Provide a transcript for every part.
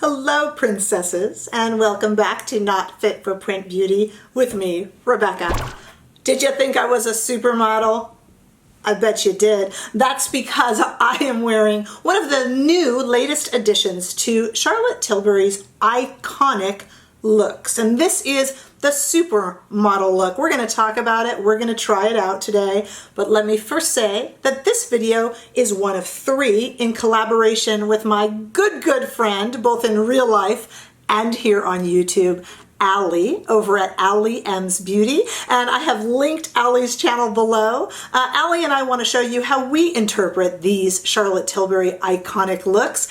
Hello, princesses, and welcome back to Not Fit for Print Beauty with me, Rebecca. Did you think I was a supermodel? I bet you did. That's because I am wearing one of the new latest additions to Charlotte Tilbury's iconic looks, and this is the supermodel look. We're going to talk about it. We're going to try it out today. But let me first say that this video is one of 3 in collaboration with my good friend, both in real life and here on YouTube, Allie, over at Allie M's Beauty. And I have linked Allie's channel below. Allie and I want to show you how we interpret these Charlotte Tilbury iconic looks.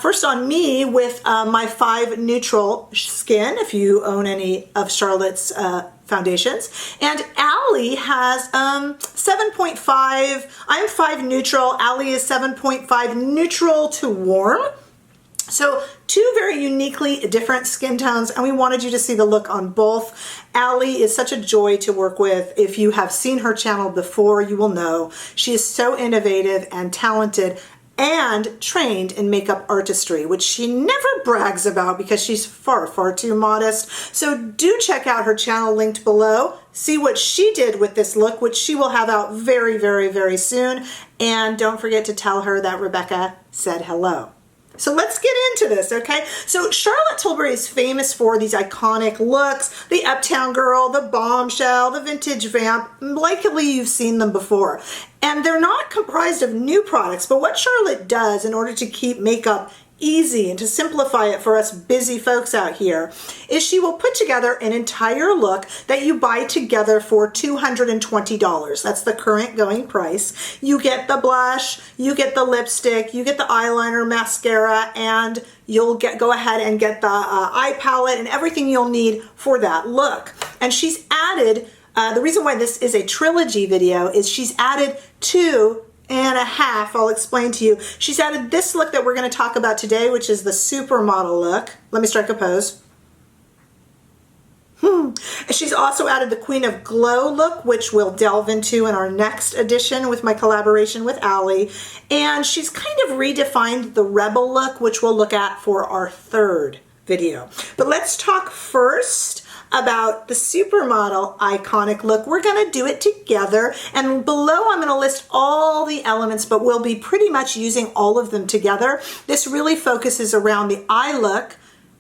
First on me with my 5 neutral skin, if you own any of Charlotte's foundations. And Allie has 7.5, I'm 5 neutral, Allie is 7.5 neutral to warm. So 2 very uniquely different skin tones, and we wanted you to see the look on both. Allie is such a joy to work with. If you have seen her channel before, you will know she is so innovative and talented and trained in makeup artistry, which she never brags about because she's far too modest. So do check out her channel linked below. See what she did with this look, which she will have out very soon. And don't forget to tell her that Rebecca said hello. So let's get into this, okay? So Charlotte Tilbury is famous for these iconic looks, the Uptown Girl, the Bombshell, the Vintage Vamp. Likely you've seen them before. And they're not comprised of new products, but what Charlotte does in order to keep makeup easy and to simplify it for us busy folks out here is she will put together an entire look that you buy together for $220. That's the current going price. You get the blush, you get the lipstick, you get the eyeliner, mascara, and you'll go ahead and get the eye palette and everything you'll need for that look. And she's added, the reason why this is a trilogy video is she's added 2.5, I'll explain to you. She's added this look that we're going to talk about today, which is the supermodel look. Let me strike a pose. She's also added the Queen of Glow look, which we'll delve into in our next edition with my collaboration with Allie. And she's kind of redefined the Rebel look, which we'll look at for our 3rd video. But let's talk first about the supermodel iconic look. We're gonna do it together, and below I'm gonna list all the elements, but we'll be pretty much using all of them together. This really focuses around the eye look,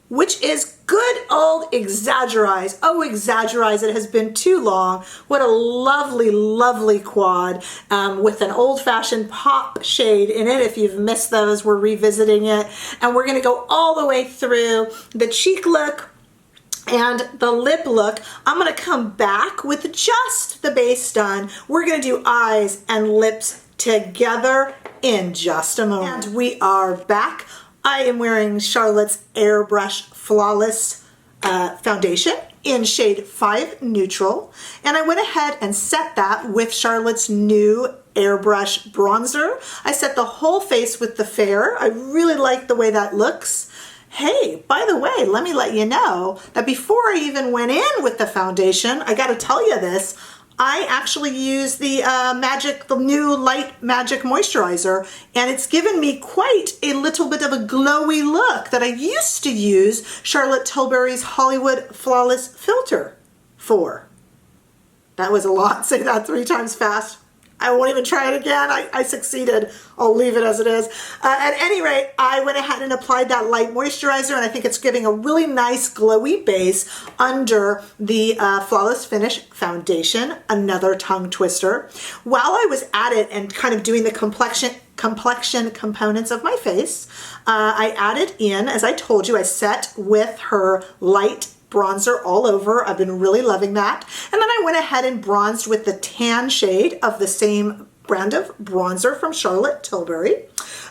which is good old Exagger-eyes. Oh, Exagger-eyes, it has been too long. What a lovely quad with an old-fashioned pop shade in it. If you've missed those, we're revisiting it. And we're gonna go all the way through the cheek look and the lip look. I'm gonna come back with just the base done. We're gonna do eyes and lips together in just a moment. And we are back. I am wearing Charlotte's Airbrush Flawless foundation in shade 5 Neutral. And I went ahead and set that with Charlotte's new Airbrush bronzer. I set the whole face with the Fair. I really like the way that looks. Hey, by the way, let me let you know that before I even went in with the foundation, I gotta tell you this, I actually used the the new Light Magic Moisturizer, and it's given me quite a little bit of a glowy look that I used to use Charlotte Tilbury's Hollywood Flawless Filter for. That was a lot. Say that 3 times fast. I won't even try it again. I succeeded. I'll leave it as it is. At any rate, I went ahead and applied that light moisturizer, and I think it's giving a really nice glowy base under the Flawless Finish foundation, another tongue twister. While I was at it and kind of doing the complexion components of my face, I added in, as I told you, I set with her light bronzer all over. I've been really loving that. And then I went ahead and bronzed with the tan shade of the same brand of bronzer from Charlotte Tilbury.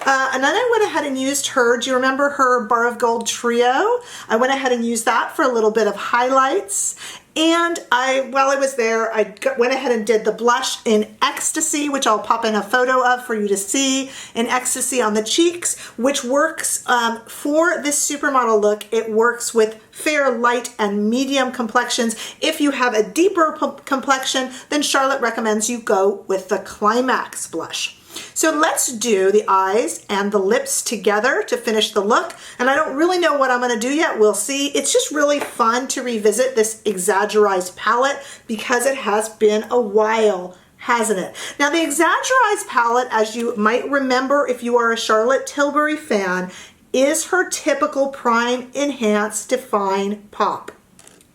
And then I went ahead and used her, do you remember her Bar of Gold Trio? I went ahead and used that for a little bit of highlights. And while I was there, I went ahead and did the blush in Ecstasy, which I'll pop in a photo of for you to see, in Ecstasy on the cheeks, which works for this supermodel look. It works with fair, light, and medium complexions. If you have a deeper complexion, then Charlotte recommends you go with the Climax blush. So let's do the eyes and the lips together to finish the look. And I don't really know what I'm going to do yet. We'll see. It's just really fun to revisit this Exagger-eyes palette because it has been a while, hasn't it? Now the Exagger-eyes palette, as you might remember if you are a Charlotte Tilbury fan, is her typical prime, enhance, define, pop.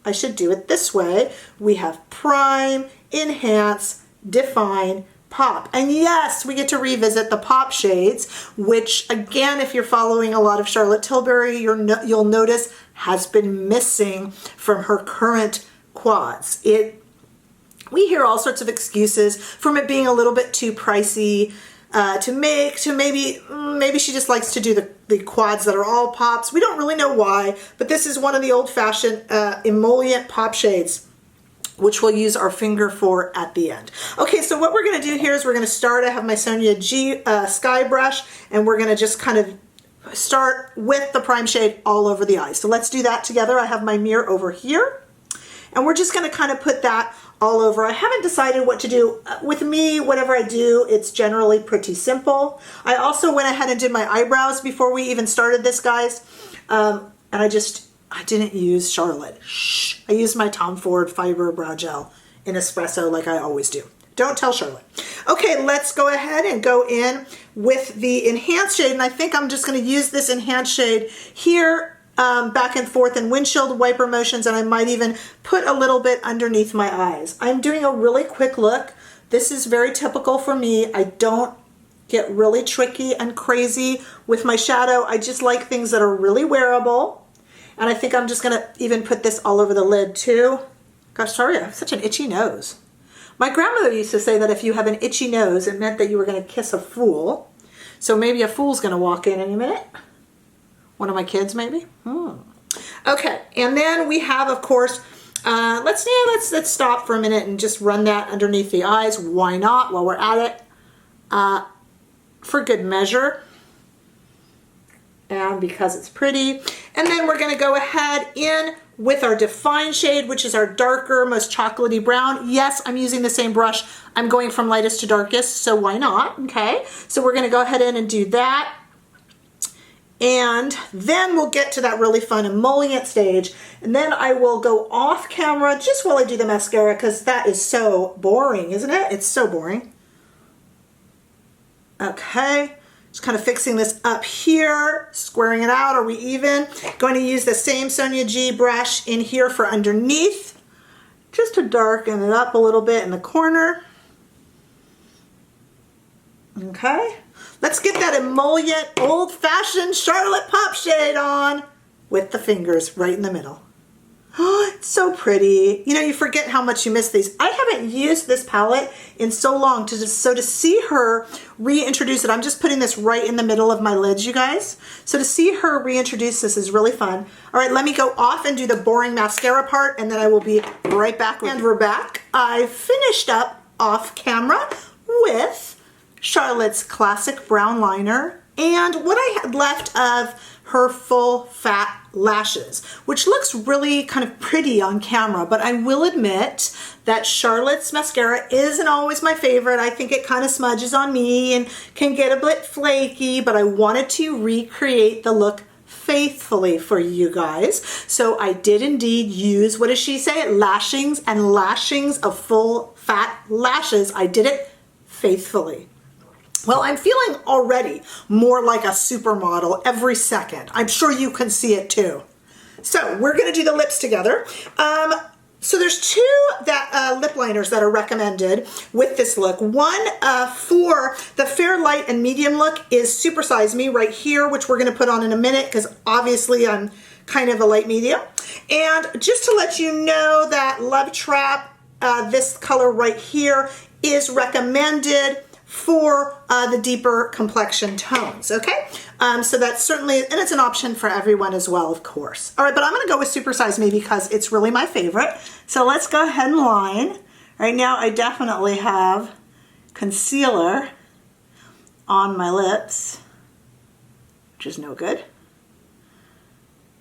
I should do it this way. We have prime, enhance, define, pop. And yes, we get to revisit the pop shades, which again, if you're following a lot of Charlotte Tilbury, you'll notice has been missing from her current quads. We hear all sorts of excuses from it being a little bit too pricey to make, to maybe she just likes to do the quads that are all pops. We don't really know why, but this is one of the old-fashioned emollient pop shades, which we'll use our finger for at the end. Okay, so what we're gonna do here is we're gonna start, I have my Sonia G Sky Brush, and we're gonna just kind of start with the prime shade all over the eyes. So let's do that together. I have my mirror over here, and we're just gonna kind of put that all over. I haven't decided what to do. With me, whatever I do, it's generally pretty simple. I also went ahead and did my eyebrows before we even started this, guys. And I didn't use Charlotte. Shh. I used my Tom Ford Fiber Brow Gel in Espresso like I always do. Don't tell Charlotte. Okay, let's go ahead and go in with the enhanced shade. And I think I'm just gonna use this enhanced shade here back and forth in windshield wiper motions, and I might even put a little bit underneath my eyes. I'm doing a really quick look. This is very typical for me. I don't get really tricky and crazy with my shadow. I just like things that are really wearable. And I think I'm just gonna even put this all over the lid too. Gosh, sorry, I have such an itchy nose. My grandmother used to say that if you have an itchy nose, it meant that you were gonna kiss a fool. So maybe a fool's gonna walk in any minute. One of my kids, maybe. Okay, and then we have, of course, let's stop for a minute and just run that underneath the eyes. Why not? While we're at it, for good measure, and because it's pretty. And then we're going to go ahead in with our define shade, which is our darker, most chocolatey brown. Yes, I'm using the same brush. I'm going from lightest to darkest, so why not? Okay, so we're going to go ahead in and do that. And then we'll get to that really fun emollient stage. And then I will go off camera just while I do the mascara, because that is so boring, isn't it? It's so boring. Okay, just kind of fixing this up here, squaring it out. Are we even? Going to use the same Sonia G brush in here for underneath, just to darken it up a little bit in the corner. Okay. Let's get that emollient, old-fashioned Charlotte pop shade on with the fingers right in the middle. Oh, it's so pretty. You know, you forget how much you miss these. I haven't used this palette in so long, so to see her reintroduce it, I'm just putting this right in the middle of my lids, you guys. So to see her reintroduce this is really fun. All right, let me go off and do the boring mascara part, and then I will be right back. And we're back. I finished up off camera with Charlotte's classic brown liner and what I had left of her full fat lashes, which looks really kind of pretty on camera, but I will admit that Charlotte's mascara isn't always my favorite. I think it kind of smudges on me and can get a bit flaky, but I wanted to recreate the look faithfully for you guys. So I did indeed use, what does she say? Lashings and lashings of full fat lashes. I did it faithfully. Well, I'm feeling already more like a supermodel every second. I'm sure you can see it too. So we're gonna do the lips together. So there's two lip liners that are recommended with this look. One for the fair, light, and medium look is Supersize Me right here, which we're gonna put on in a minute because obviously I'm kind of a light medium. And just to let you know that Love Trap, this color right here, is recommended for the deeper complexion tones, okay? So that's certainly, and it's an option for everyone as well, of course. All right, but I'm gonna go with Supersize Me because it's really my favorite. So let's go ahead and line. Right now I definitely have concealer on my lips, which is no good.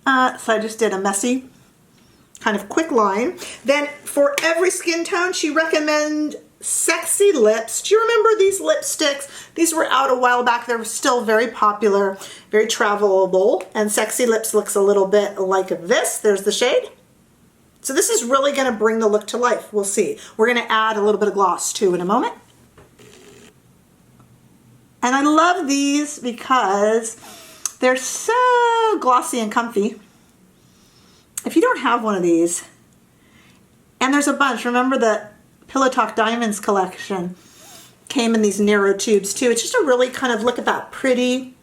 So I just did a messy kind of quick line. Then for every skin tone, she recommends Sexy Lips. Do you remember these lipsticks? These were out a while back. They're still very popular, very travelable. And Sexy Lips looks a little bit like this. There's the shade. So this is really going to bring the look to life. We'll see. We're going to add a little bit of gloss too in a moment. And I love these because they're so glossy and comfy. If you don't have one of these, and there's a bunch, remember the Pillow Talk Diamonds collection came in these narrow tubes too. It's just a really kind of, look at that pretty,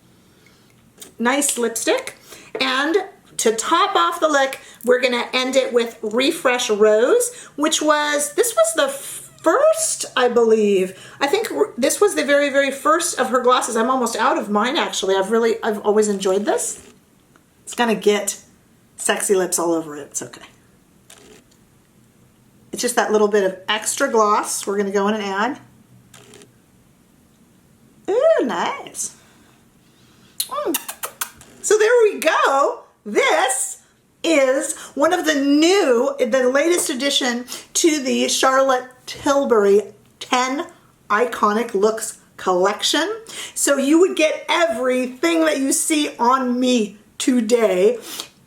nice lipstick. And to top off the look, we're gonna end it with Refresh Rose, which was, this was the first, I believe. I think this was the very, very first of her glosses. I'm almost out of mine actually. I've always enjoyed this. It's gonna get Sexy Lips all over it, it's okay. It's just that little bit of extra gloss we're gonna go in and add. Ooh, nice. So there we go. This is one of the latest addition to the Charlotte Tilbury 10 Iconic Looks collection. So you would get everything that you see on me today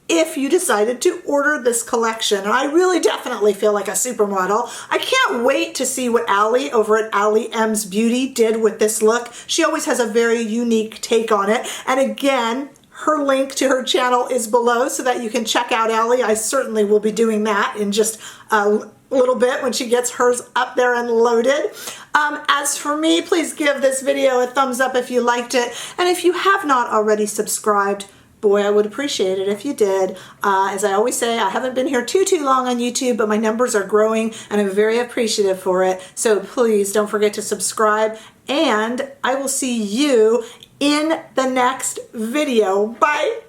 if you decided to order this collection. And I really definitely feel like a supermodel. I can't wait to see what Allie over at Allie M's Beauty did with this look. She always has a very unique take on it. And again, her link to her channel is below so that you can check out Allie. I certainly will be doing that in just a little bit when she gets hers up there and loaded. As for me, please give this video a thumbs up if you liked it. And if you have not already subscribed, boy, I would appreciate it if you did. As I always say, I haven't been here too long on YouTube, but my numbers are growing and I'm very appreciative for it. So please don't forget to subscribe, and I will see you in the next video. Bye.